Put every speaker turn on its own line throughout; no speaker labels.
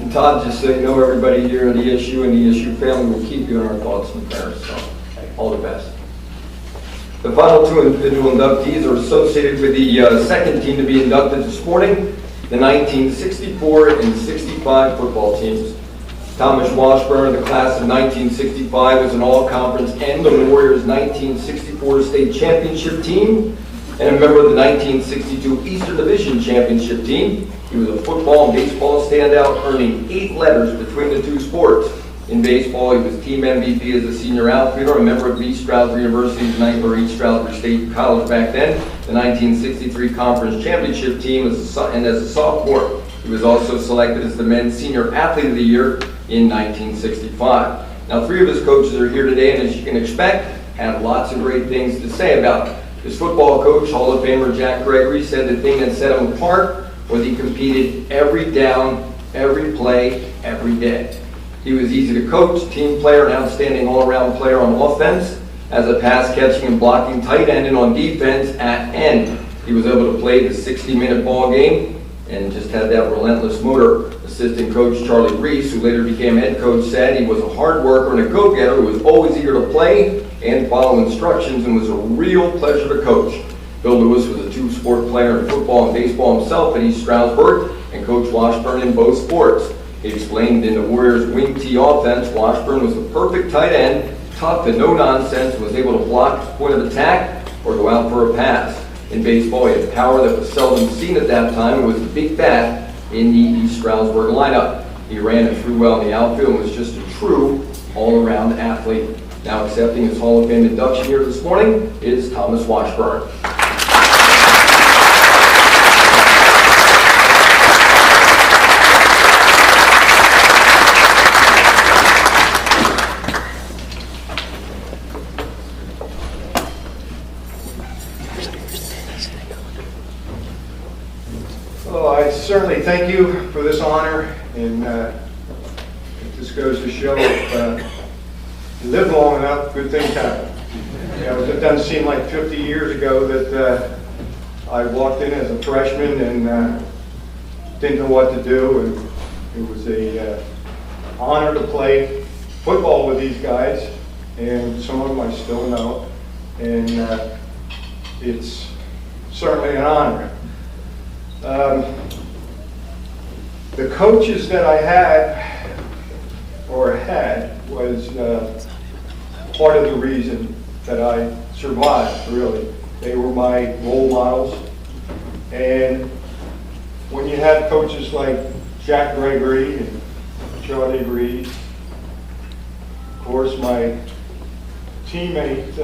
And Todd, just so you know, everybody here at ESU and the ESU family will keep you in our thoughts and prayers. So, all the best. The final two individual inductees are associated with the second team to be inducted this morning, the 1964 and 65 football teams. Thomas Washburn, of the class of 1965, was an all-conference and the Warriors' 1964 state championship team, and a member of the 1962 Eastern Division championship team. He was a football and baseball standout, earning 8 letters between the two sports. In baseball, he was team MVP as a senior outfielder, a member of East Stroudsburg University's East Stroudsburg State College back then, the 1963 Conference Championship team, and as a sophomore. He was also selected as the men's senior athlete of the year in 1965. Now, 3 of his coaches are here today, and as you can expect, have lots of great things to say about it. His football coach, Hall of Famer Jack Gregory, said the thing that set him apart was he competed every down, every play, every day. He was easy to coach, team player, and outstanding all-around player on offense, as a pass-catching and blocking tight end, and on defense at end. He was able to play the 60-minute ball game and just had that relentless motor. Assistant coach Charlie Reese, who later became head coach, said he was a hard worker and a go-getter who was always eager to play and follow instructions and was a real pleasure to coach. Bill Lewis was a 2-sport player in football and baseball himself at East Stroudsburg, and Coach Washburn in both sports. He explained in the Warriors' wing tee offense, Washburn was the perfect tight end, tough and no-nonsense, was able to block the point of attack or go out for a pass. In baseball, he had power that was seldom seen at that time and was the big bat in the East Stroudsburg lineup. He ran and threw well in the outfield and was just a true all-around athlete. Now accepting his Hall of Fame induction here this morning is Thomas Washburn.
Well, I certainly thank you for this honor, and this goes to show if you live long enough, good things happen. You know, it doesn't seem like 50 years ago that I walked in as a freshman and didn't know what to do, and it was a honor to play football with these guys, and some of them I still know, and it's certainly an honor. The coaches that I had was part of the reason that I survived, really. They were my role models. And when you have coaches like Jack Gregory and Charlie Reed, of course my teammate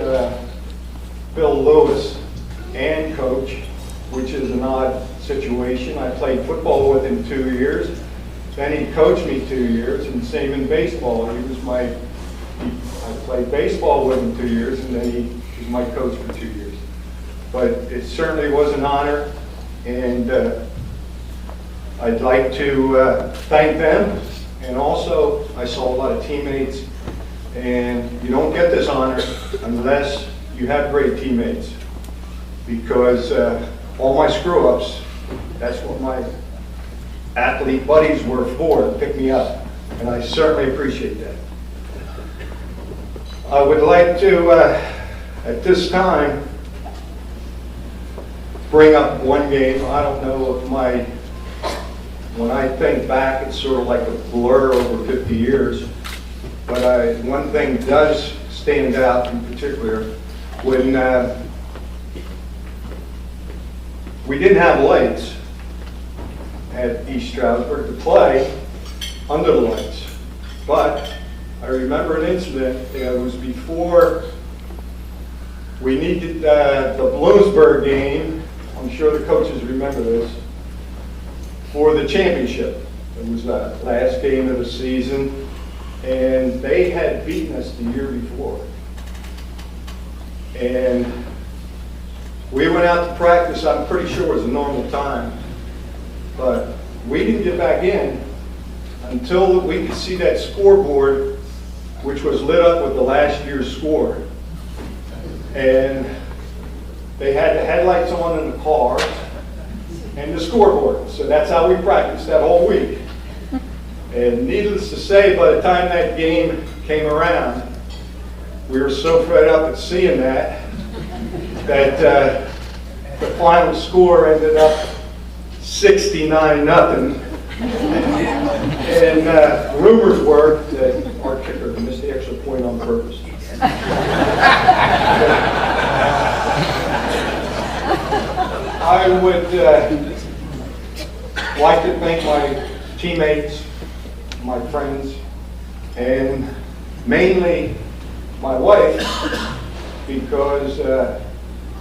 Bill Lewis and coach, which is an odd situation. I played football with him 2 years, then he coached me 2 years, and same in baseball. I played baseball with him 2 years, and then he was my coach for 2 years. But it certainly was an honor, and I'd like to thank them. And also, I saw a lot of teammates, and you don't get this honor unless you have great teammates, because all my screw-ups, that's what my athlete buddies were for, to pick me up, and I certainly appreciate that. I would like to, at this time, bring up one game. I don't know if when I think back, it's sort of like a blur over 50 years, but one thing does stand out in particular. When we didn't have lights at East Stroudsburg to play under the lights, but I remember an incident. It was before we needed the Bloomsburg game. I'm sure the coaches remember this, for the championship. It was the last game of the season, and they had beaten us the year before. And we went out to practice. I'm pretty sure it was a normal time, but we didn't get back in until we could see that scoreboard, which was lit up with the last year's score. And they had the headlights on in the car and the scoreboard. So that's how we practiced that whole week. And And needless to say, by the time that game came around, we were so fed up at seeing that the final score ended up 69-0. And rumors were that our kicker missed the extra point on purpose. I would like to thank my teammates, my friends, and mainly my wife, because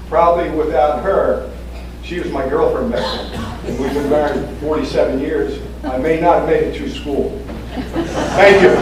probably without her, she was my girlfriend back then, and we've been married 47 years. I may not have made it through school. Thank you.